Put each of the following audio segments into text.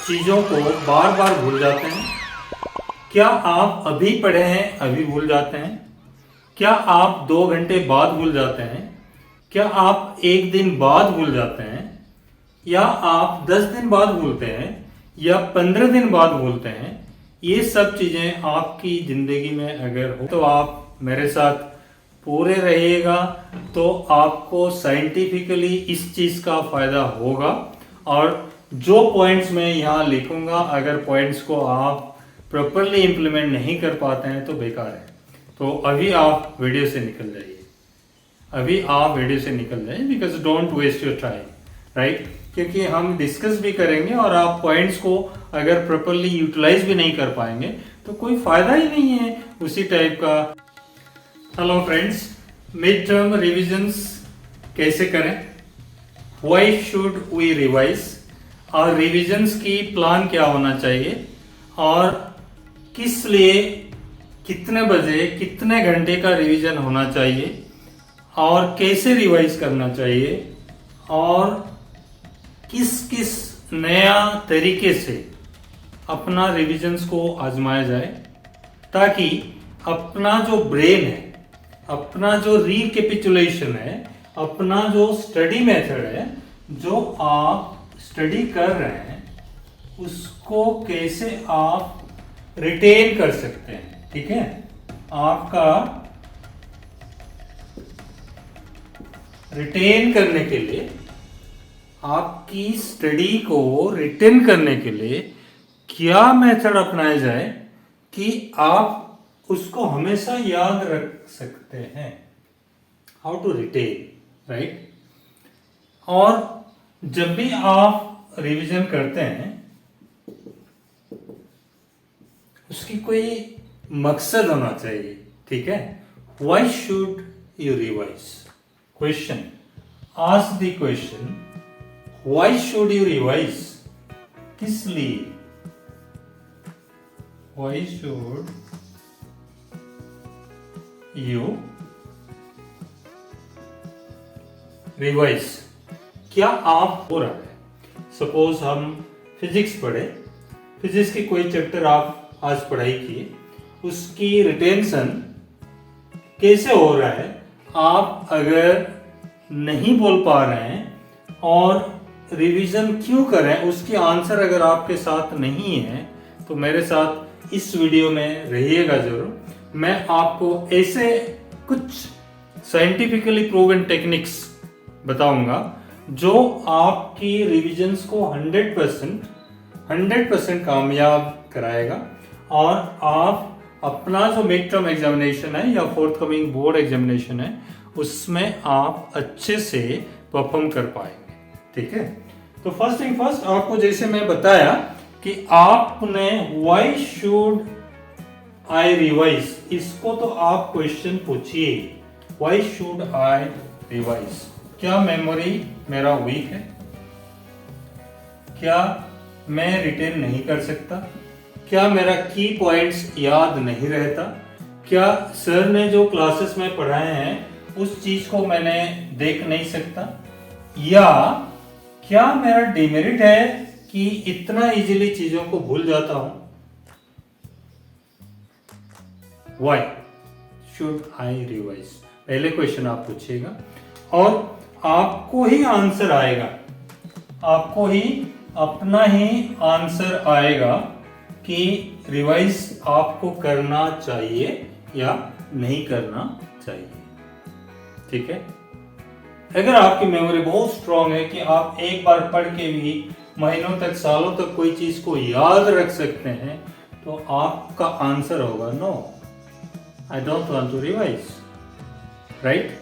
चीज़ों को बार बार भूल जाते हैं? क्या आप अभी पढ़े हैं अभी भूल जाते हैं? क्या आप 2 घंटे बाद भूल जाते हैं? क्या आप एक दिन बाद भूल जाते हैं? या आप 10 दिन बाद भूलते हैं? या 15 दिन बाद भूलते हैं? ये सब चीज़ें आपकी ज़िंदगी में अगर हो तो आप मेरे साथ पूरे रहिएगा, तो आपको साइंटिफिकली इस चीज़ का फ़ायदा होगा। और जो पॉइंट्स मैं यहाँ लिखूँगा, अगर पॉइंट्स को आप प्रॉपरली इम्प्लीमेंट नहीं कर पाते हैं तो बेकार है। तो अभी आप वीडियो से निकल जाइए, अभी आप वीडियो से निकल जाइए, because don't waste your time, right? क्योंकि हम डिस्कस भी करेंगे और आप पॉइंट्स को अगर प्रॉपरली यूटिलाइज भी नहीं कर पाएंगे तो कोई फायदा ही नहीं है उसी टाइप का। Hello friends, mid term revisions कैसे करें? Why should we revise? और रिविजन्स की प्लान क्या होना चाहिए? और किस लिए, कितने बजे, कितने घंटे का रिवीजन होना चाहिए? और कैसे रिवाइज करना चाहिए? और किस किस नया तरीके से अपना रिविजन्स को आजमाया जाए, ताकि अपना जो ब्रेन है, अपना जो रिकैपिचुलेशन है, अपना जो स्टडी मेथड है, जो आप स्टडी कर रहे हैं, उसको कैसे आप रिटेन कर सकते हैं। ठीक है, आपका रिटेन करने के लिए, आपकी स्टडी को रिटेन करने के लिए क्या मेथड अपनाया जाए कि आप उसको हमेशा याद रख सकते हैं? How to retain, right? और जब भी आप रिवीजन करते हैं, उसकी कोई मकसद होना चाहिए। ठीक है, why should you revise? Question, ask the question, why should you revise? किस लिए? Why should you revise? क्या आप हो रहा है? सपोज हम फिजिक्स पढ़े, फिजिक्स की कोई चैप्टर आप आज पढ़ाई किए, उसकी रिटेंशन कैसे हो रहा है? आप अगर नहीं बोल पा रहे हैं और रिवीजन क्यों करें, उसकी आंसर अगर आपके साथ नहीं है तो मेरे साथ इस वीडियो में रहिएगा जरूर। मैं आपको ऐसे कुछ साइंटिफिकली प्रूवन टेक्निक्स बताऊंगा जो आपकी रिविजन्स को 100% कामयाब कराएगा, और आप अपना जो मिड टर्म एग्जामिनेशन है या फोर्थकमिंग बोर्ड एग्जामिनेशन है, उसमें आप अच्छे से परफॉर्म कर पाएंगे। ठीक है, तो फर्स्ट थिंग फर्स्ट, आपको जैसे मैं बताया कि आपने व्हाई शुड आई रिवाइज, इसको तो आप क्वेश्चन पूछिए, व्हाई शुड आई रिवाइज? क्या मेमोरी मेरा वीक है? क्या मैं रिटेन नहीं कर सकता? क्या मेरा की पॉइंट्स याद नहीं रहता? क्या सर ने जो क्लासेस में पढ़ाए हैं उस चीज को मैंने देख नहीं सकता? या क्या मेरा डिमेरिट है कि इतना इजीली चीजों को भूल जाता हूं? Why should I revise? पहले क्वेश्चन आप पूछिएगा और आपको ही आंसर आएगा, आपको ही अपना ही आंसर आएगा कि रिवाइज आपको करना चाहिए या नहीं करना चाहिए। ठीक है, अगर आपकी मेमोरी बहुत स्ट्रांग है कि आप एक बार पढ़ के भी महीनों तक, सालों तक कोई चीज को याद रख सकते हैं, तो आपका आंसर होगा no, I don't want to revise, right?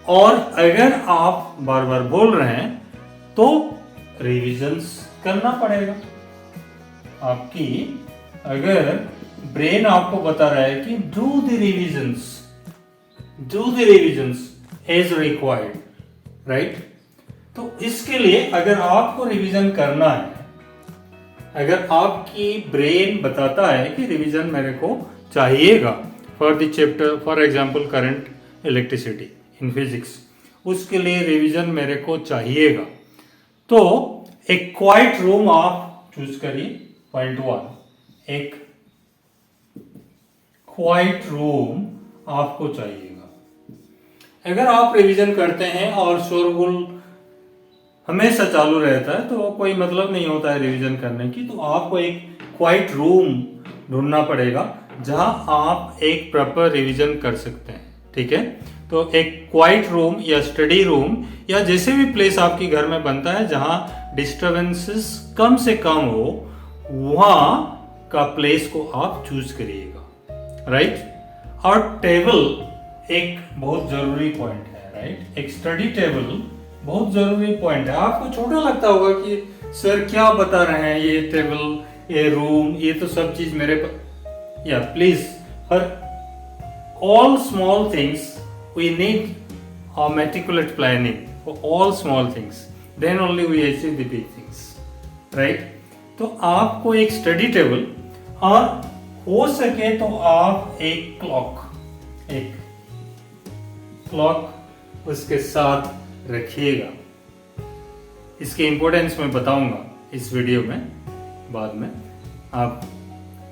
और अगर आप बार बार बोल रहे हैं तो रिविजन्स करना पड़ेगा। आपकी अगर ब्रेन आपको बता रहा है कि do the revisions as required, right? तो इसके लिए अगर आपको रिवीजन करना है, अगर आपकी ब्रेन बताता है कि रिवीजन मेरे को चाहिएगा for the chapter, for example current electricity in physics, उसके लिए रिवीजन मेरे को चाहिएगा, तो एक क्वाइट रूम आप चूज करिए। पॉइंट 1, एक क्वाइट रूम आपको चाहिएगा। अगर आप रिवीजन करते हैं और शोरगुल हमेशा चालू रहता है तो कोई मतलब नहीं होता है रिवीजन करने की, तो आपको एक क्वाइट रूम ढूंढना पड़ेगा जहां आप एक प्रॉपर रिवीजन कर सकते हैं। ठीक है, तो एक क्वाइट रूम या स्टडी रूम या जैसे भी प्लेस आपके घर में बनता है जहां डिस्टरबेंसेस कम से कम हो, वहां का प्लेस को आप चूज करिएगा। राइट, और टेबल एक बहुत जरूरी पॉइंट है। राइट, एक स्टडी टेबल बहुत जरूरी पॉइंट है। आपको छोटा लगता होगा कि सर क्या बता रहे हैं, ये टेबल, ये रूम, ये तो सब चीज मेरे पर। या please, for all small things we need a meticulous planning for all small things, then only we achieve the big things. Right? तो आपको एक स्टडी टेबल और हो सके तो आप एक क्लॉक उसके साथ रखिएगा। इसकी इंपॉर्टेंस मैं बताऊंगा इस वीडियो में बाद में। आप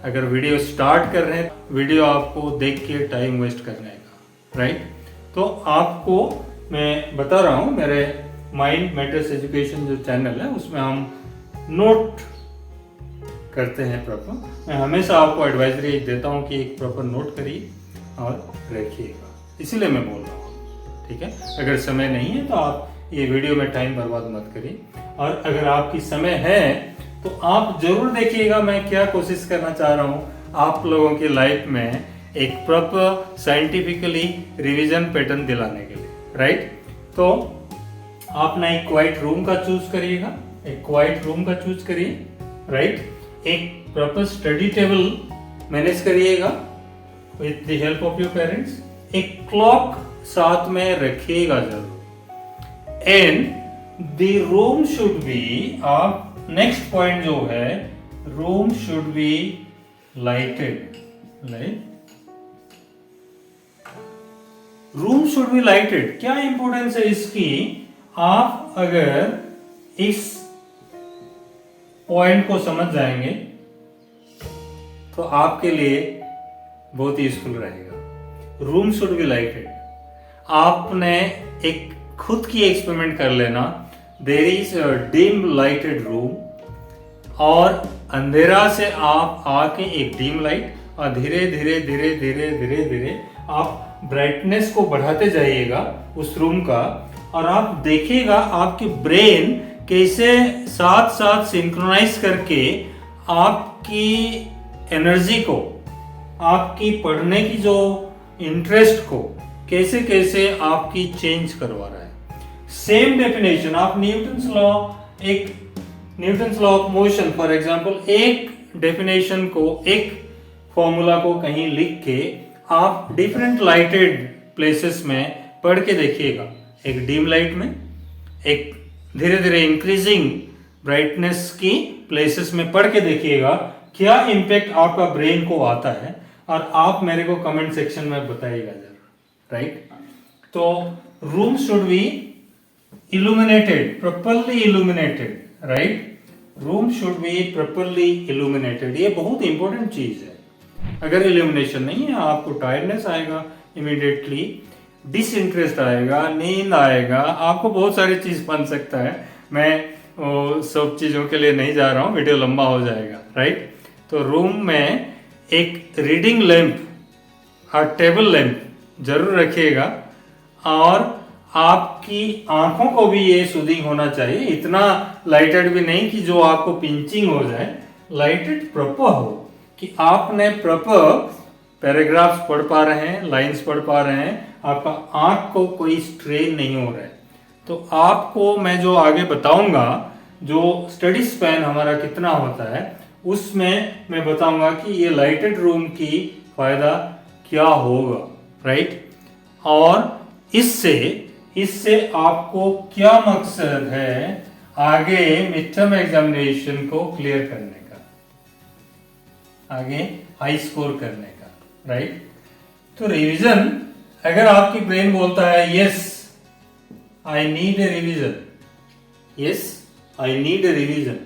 अगर वीडियो स्टार्ट कर रहे हैं, वीडियो आपको देख के टाइम वेस्ट करने का। राइट, तो आपको मैं बता रहा हूं, मेरे माइंड मैटर्स एजुकेशन जो चैनल है उसमें हम नोट करते हैं प्रॉपर। मैं हमेशा आपको एडवाइजरी देता हूं कि एक प्रॉपर नोट करिए और रखिएगा, इसीलिए मैं बोल रहा हूं। ठीक है, अगर समय नहीं है तो आप ये वीडियो में टाइम बर्बाद मत करिए, और अगर आपकी समय है तो आप जरूर देखिएगा मैं क्या कोशिश करना चाह रहा हूँ आप लोगों की लाइफ में एक प्रॉपर साइंटिफिकली रिवीजन पैटर्न दिलाने के लिए। राइट, तो आप ना एक क्वाइट रूम का चूज करिएगा, एक क्वाइट रूम का चूज करिए। राइट, एक प्रॉपर स्टडी टेबल मैनेज करिएगा with the help of your parents. एक क्लॉक साथ में रखिएगा जरूर। And the room should B, आप नेक्स्ट पॉइंट जो है, room should be lighted. Right, room should be lighted. क्या इंपॉर्टेंस है इसकी? आप अगर इस पॉइंट को समझ जाएंगे तो आपके लिए बहुत यूजफुल रहेगा। Room should be lighted. आपने एक खुद की एक्सपेरिमेंट कर लेना। There is a dim lighted room, और अंधेरा से आप आके एक डिम लाइट, और धीरे धीरे धीरे धीरे धीरे धीरे आप ब्राइटनेस को बढ़ाते जाइएगा उस रूम का, और आप देखिएगा आपकी ब्रेन कैसे साथ साथ सिंक्रोनाइज करके आपकी एनर्जी को, आपकी पढ़ने की जो इंटरेस्ट को कैसे कैसे आपकी चेंज करवा रहा है। सेम डेफिनेशन आप Newton's law of motion for example, एक डेफिनेशन को, एक फॉर्मूला को कहीं लिख के आप डिफरेंट लाइटेड प्लेसेस में पढ़ के देखिएगा। एक डिम लाइट में, एक धीरे धीरे इंक्रीजिंग ब्राइटनेस की प्लेसेस में पढ़ के देखिएगा क्या इम्पैक्ट आपका ब्रेन को आता है, और आप मेरे को कमेंट सेक्शन में बताइएगा जरूर। राइट, तो room should B illuminated, properly illuminated. Right, room should B properly illuminated. ये बहुत इंपॉर्टेंट चीज है। अगर इल्यूमिनेशन नहीं है, आपको टायर्डनेस आएगा, इमीडिएटली डिसइंटरेस्ट आएगा, नींद आएगा, आपको बहुत सारी चीज बन सकता है। मैं सब चीजों के लिए नहीं जा रहा हूँ, वीडियो लंबा हो जाएगा। राइट, तो रूम में एक रीडिंग लैंप और टेबल लैंप जरूर रखिएगा, और आपकी आंखों को भी ये सूदिंग होना चाहिए। इतना लाइटेड भी नहीं कि जो आपको पिंचिंग हो जाए, लाइटेड प्रॉपर हो कि आपने प्रॉपर पैराग्राफ्स पढ़ पा रहे हैं, लाइंस पढ़ पा रहे हैं, आपका आंख को कोई स्ट्रेन नहीं हो रहा है। तो आपको मैं जो आगे बताऊंगा, जो स्टडी स्पैन हमारा कितना होता है, उसमें मैं बताऊंगा कि ये लाइटेड रूम की फायदा क्या होगा। राइट, और इससे आपको क्या मकसद है आगे मिड टर्म एग्जामिनेशन को क्लियर करने का, आगे हाई स्कोर करने का। राइट, तो रिवीजन, अगर आपकी ब्रेन बोलता है yes I need a revision, yes I need a revision,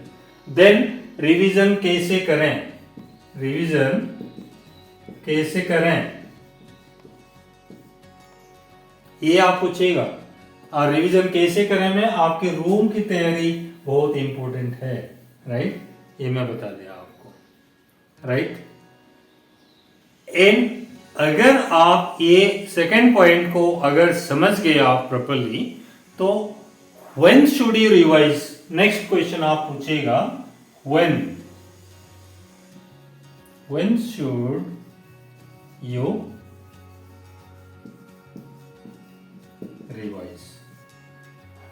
then revision कैसे करें, रिवीजन कैसे करें, ये आप पूछेगा। और रिवीजन कैसे करें में आपके रूम की तैयारी बहुत इंपॉर्टेंट है, राइट, ये मैं बता दिया आपको, राइट। एंड अगर आप ये सेकंड पॉइंट को अगर समझ गए आप प्रॉपर्ली, तो when should you revise, next question आप पूछेगा, when should you revise,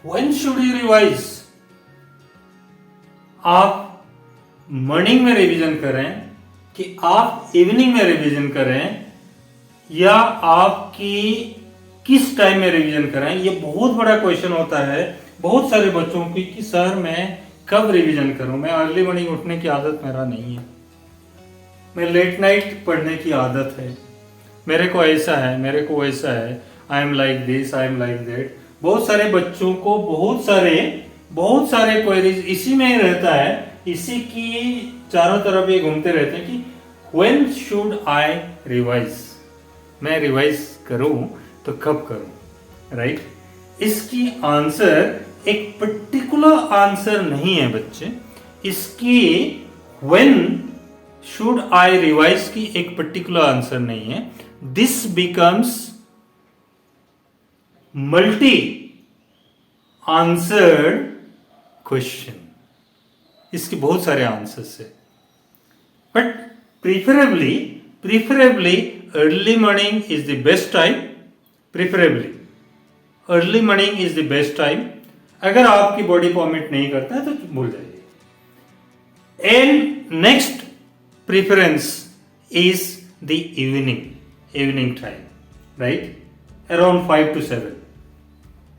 when should you revise. आप मॉर्निंग में रिवीजन करें कि आप इवनिंग में रिवीजन करें, या आपकी किस टाइम में रिवीजन करें, ये बहुत बड़ा क्वेश्चन होता है बहुत सारे बच्चों की कि सर मैं कब रिवीजन करूं, मैं अर्ली मॉर्निंग उठने की आदत मेरा नहीं है, मैं लेट नाइट पढ़ने की आदत है, मेरे को ऐसा है, मेरे को वैसा है, I am like this, I am like that. बहुत सारे बच्चों को बहुत सारे क्वेरीज इसी में ही रहता है, इसी की चारों तरफ ये घूमते रहते हैं कि व्हेन शुड आई रिवाइज, मैं रिवाइज करूं तो कब करूं, राइट। इसकी आंसर एक पर्टिकुलर आंसर नहीं है बच्चे, इसकी व्हेन शुड आई रिवाइज की एक पर्टिकुलर आंसर नहीं है, this becomes multi answered question, इसके बहुत सारे आंसर्स है, but preferably early morning is the best time, preferably early morning is the best time. अगर आपकी बॉडी परमिट नहीं करता है तो भूल जाइए। And next preference is the evening time, right, around 5 to 7,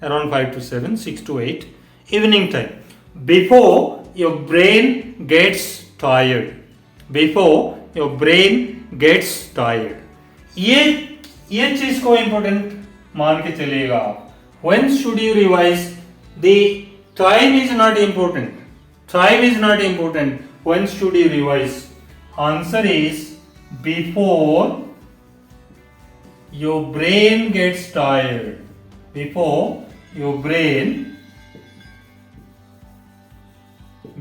around 5 to 7, 6 to 8 evening time, before your brain gets tired, before your brain gets tired। ये चीज को इंपॉर्टेंट मान के चलिएगा आप। When should you revise? The time is not important, time is not important, when should you revise? Answer is before your brain gets tired, before your brain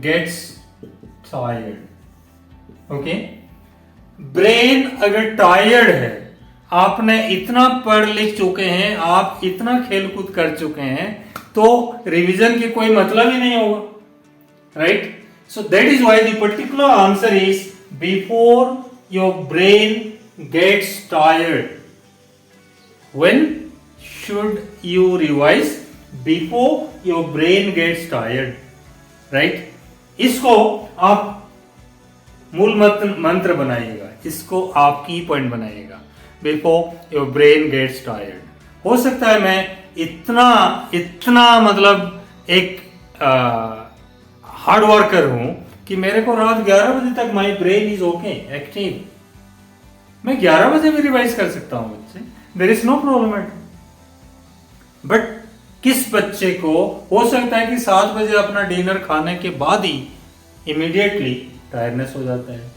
gets tired, okay। Brain अगर tired है, आपने इतना पढ़ लिख चुके हैं, आप इतना खेलकूद कर चुके हैं, तो रिवीजन की कोई मतलब ही नहीं होगा, right. So that is why the particular answer is before your brain gets tired. When should you revise? Before your brain gets tired, right? इसको आप मूल मंत्र बनाइएगा, इसको आप की पॉइंट बनाइएगा, Before your brain gets tired। हो सकता है मैं इतना मतलब एक हार्ड वर्कर हूं कि मेरे को रात 11 बजे तक my brain is okay active, मैं 11 बजे भी रिवाइज कर सकता हूं बच्चे, there is no problem at. बट किस बच्चे को हो सकता है कि 7 बजे अपना डिनर खाने के बाद ही इमीडिएटली टायर्डनेस हो जाता है,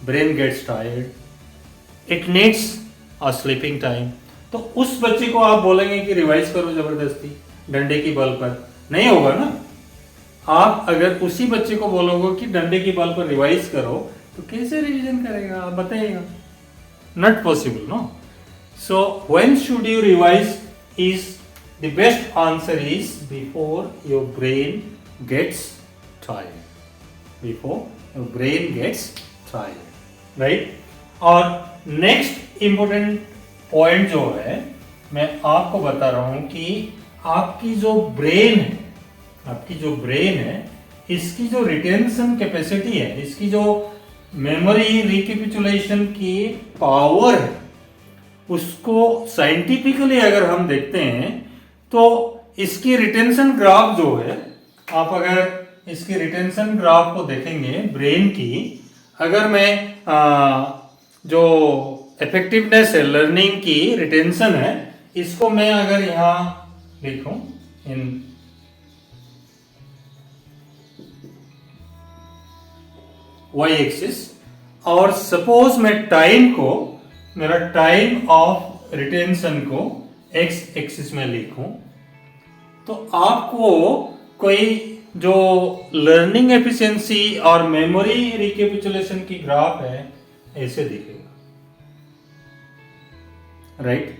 brain gets tired, it needs a sleeping time. तो उस बच्चे को आप बोलेंगे कि रिवाइज करो जबरदस्ती डंडे की बल पर, नहीं होगा ना। आप अगर उसी बच्चे को बोलोगे कि डंडे की बल पर रिवाइज करो तो कैसे रिवीजन करेगा, आप बताइएगा, not possible, no. So when should you revise is the best answer is before your brain gets tired, before your brain gets tired, right। और next important point जो है मैं आपको बता रहा हूं कि आपकी जो ब्रेन है इसकी जो रिटेंशन कैपेसिटी है, इसकी जो मेमोरी रिकैपिचुलेशन की पावर है, उसको साइंटिफिकली अगर हम देखते हैं तो इसकी रिटेंशन ग्राफ जो है, आप अगर इसकी रिटेंशन ग्राफ को देखेंगे ब्रेन की, अगर मैं जो इफेक्टिवनेस है लर्निंग की रिटेंशन है, इसको मैं अगर यहां लिखूं y एक्सिस, और सपोज मैं टाइम को, मेरा टाइम ऑफ रिटेंशन को x एक्सिस में लिखूं, तो आपको कोई जो लर्निंग एफिशिएंसी और मेमोरी रिकैपिचुलेशन की ग्राफ है ऐसे दिखेगा, राइट।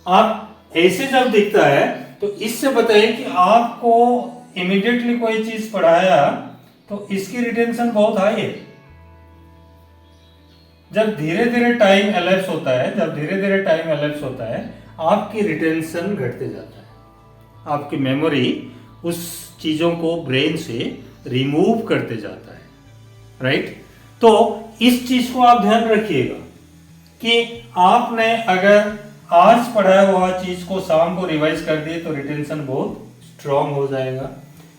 आप ऐसे जब दिखता है तो इससे बताइए कि आपको इमीडिएटली कोई चीज पढ़ाया तो इसकी रिटेंशन बहुत हाई है। जब धीरे धीरे टाइम एलैप्स होता है, जब धीरे धीरे टाइम एलैप्स होता है, आपकी रिटेंशन घटते जाता है, आपकी मेमोरी उस चीजों को ब्रेन से रिमूव करते जाता है, राइट। तो इस चीज को आप ध्यान रखिएगा कि आपने अगर आज पढ़ाया हुआ चीज को शाम को रिवाइज कर दिए तो रिटेंशन बहुत स्ट्रांग हो जाएगा।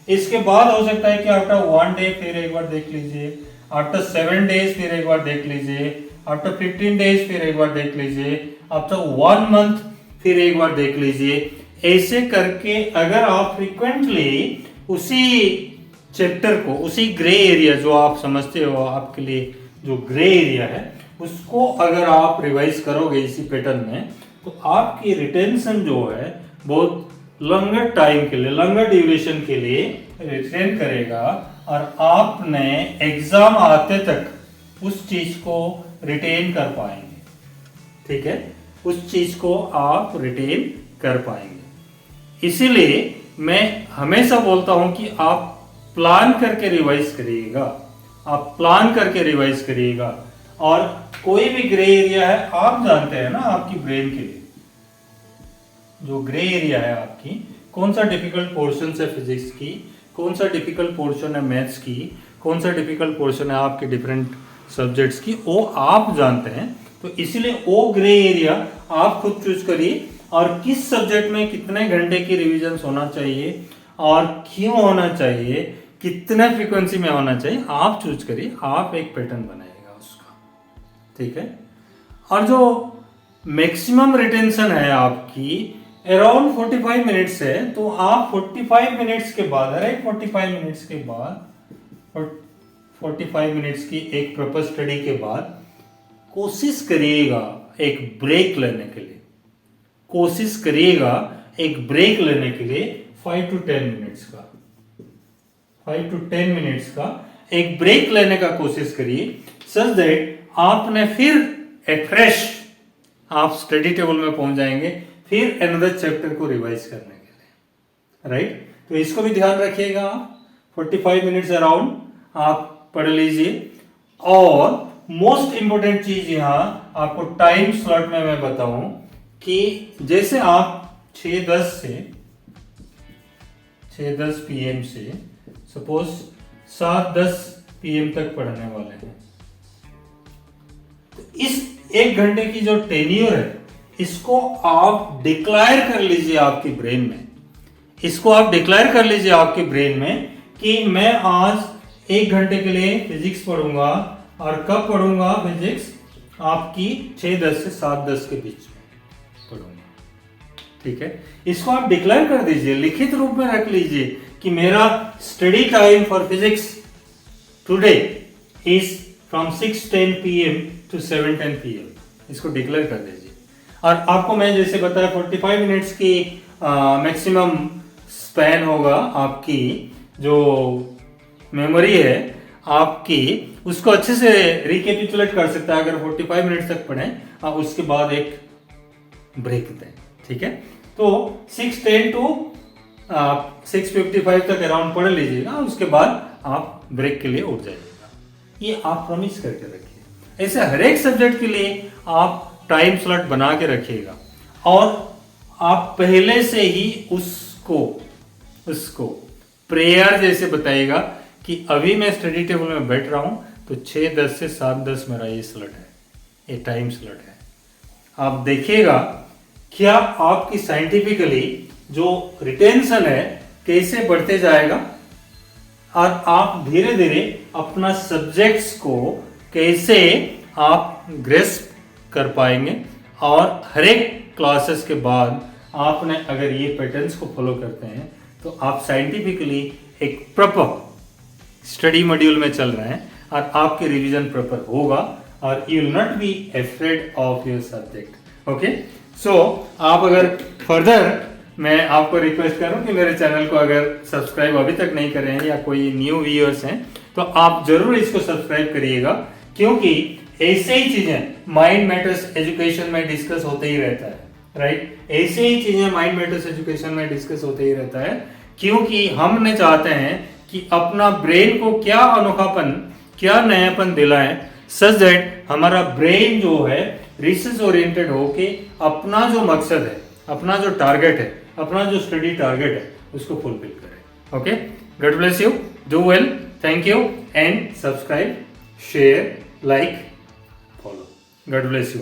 इसके बाद हो सकता है कि आफ्टर 1 डे फिर एक बार देख लीजिए, आफ्टर 7 डेज फिर एक बार देख लीजिए, आफ्टर 15 डेज फिर एक बार देख लीजिए, आफ्टर 1 मंथ फिर एक बार देख लीजिए। ऐसे करके अगर आप फ्रीक्वेंटली उसी चैप्टर को, उसी ग्रे एरिया जो आप समझते हो आपके लिए जो ग्रे एरिया है, उसको अगर आप रिवाइज करोगे इसी पैटर्न में, तो आपकी रिटेंशन जो है बहुत लंगर टाइम के लिए, लंगर ड्यूरेशन के लिए रिटेन करेगा, और आपने एग्जाम आते तक उस चीज को रिटेन कर पाएंगे, ठीक है, उस चीज को आप रिटेन कर पाएंगे। इसीलिए मैं हमेशा बोलता हूं कि आप प्लान करके रिवाइज करिएगा, आप प्लान करके रिवाइज करिएगा। और कोई भी ग्रे एरिया है, आप जानते हैं ना, आपकी ब्रेन के लिए जो ग्रे एरिया है आपकी, कौन सा डिफिकल्ट पोर्शन है फिजिक्स की, कौन सा डिफिकल्ट पोर्शन है मैथ्स की, कौन सा डिफिकल्ट पोर्शन है आपके डिफरेंट सब्जेक्ट्स की, वो आप जानते हैं। तो इसलिए वो ग्रे एरिया आप खुद चूज करिए, और किस सब्जेक्ट में कितने घंटे की रिवीजन होना चाहिए और क्यों होना चाहिए, कितने फ्रीक्वेंसी में होना चाहिए, आप चूज करिए, आप एक पैटर्न बनाइएगा उसका, ठीक है। और जो मैक्सिमम रिटेंशन है आपकी अराउंड 45 मिनट्स है, तो आप 45 मिनट्स के बाद, अरे 45 मिनट्स के बाद, 45 मिनट्स की एक प्रॉपर स्टडी के बाद कोशिश करिएगा एक ब्रेक लेने के लिए, कोशिश करिएगा एक ब्रेक लेने के लिए 5 to 10 मिनट्स का, 5 to 10 मिनट्स का एक ब्रेक लेने का कोशिश करिए, सच दैट आपने फिर फ्रेश आप स्टडी टेबल में पहुंच जाएंगे फिर अनदर चैप्टर को रिवाइज करने के लिए, राइट। तो इसको भी ध्यान रखिएगा, आप 45 मिनट्स अराउंड आप पढ़ लीजिए। और मोस्ट इंपोर्टेंट चीज यहां आपको टाइम स्लॉट में मैं बताऊं कि जैसे आप 6:10 पीएम से सपोज 7:10 पीएम तक पढ़ने वाले हैं, तो इस 1 घंटे की जो टेन्योर है इसको आप डिक्लेयर कर लीजिए आपकी ब्रेन में, इसको आप डिक्लेयर कर लीजिए आपके ब्रेन में कि मैं आज 1 घंटे के लिए फिजिक्स पढ़ूंगा, और कब पढ़ूंगा फिजिक्स, आपकी 6:10 से 7:10 के बीच में पढ़ूंगा, ठीक है। इसको आप डिक्लेयर कर दीजिए, लिखित रूप में रख लीजिए कि मेरा study time for physics today is from 6:10 PM to 7:10 PM, इसको डिक्लेयर कर दीजिए। और आपको मैं जैसे बताया 45 मिनट्स की मैक्सिमम स्पैन होगा, आपकी जो मेमोरी है आपकी उसको अच्छे से रिकैपिचुलेट कर सकता है अगर 45 मिनट तक पढ़ें, आप उसके बाद एक ब्रेक दें, ठीक है। तो 6:10 टू 6:55 तक अराउंड पढ़ लीजिएगा, उसके बाद आप ब्रेक के लिए उठ जाइएगा, ये आप प्रॉमिस करके रखिए। ऐसे हर एक सब्जेक्ट के लिए आप टाइम स्लॉट बना के रखिएगा, और आप पहले से ही उसको प्रेयर जैसे बताइएगा कि अभी मैं स्टडी टेबल में बैठ रहा हूं तो 6:10 से 7:10 मेरा ये स्लॉट है, ये टाइम स्लॉट है। आप देखिएगा क्या आपकी साइंटिफिकली जो रिटेंशन है कैसे बढ़ते जाएगा, और आप धीरे धीरे अपना सब्जेक्ट्स को कैसे आप ग्रेस्प कर पाएंगे। और हर एक क्लासेस के बाद आपने अगर ये पैटर्न्स को फॉलो करते हैं तो आप साइंटिफिकली एक प्रॉपर स्टडी मॉड्यूल में चल रहे हैं, और आपके रिवीजन प्रॉपर होगा और you will not be afraid of your subject. Okay, so आप अगर फर्दर मैं आपको रिक्वेस्ट करूं कि मेरे चैनल को अगर सब्सक्राइब अभी तक नहीं कर रहे हैं या कोई न्यू व्यूअर्स हैं तो आप जरूर इसको सब्सक्राइब करिएगा, क्योंकि ऐसे ही चीजें माइंड मैटर्स एजुकेशन में डिस्कस होते ही रहता है, राइट। ऐसे ही चीजें माइंड मैटर्स एजुकेशन में डिस्कस होते ही रहता है, क्योंकि हमने चाहते हैं कि अपना ब्रेन को क्या अनोखापन, क्या नयापन दिलाएं, सच दैट हमारा ब्रेन जो है रिसर्च ओरिएंटेड होके अपना जो मकसद है, अपना जो टारगेट है, अपना जो स्टडी टारगेट है उसको फुलफिल करें। Okay, God bless you, do well, thank you and subscribe, share, like, follow. God bless you.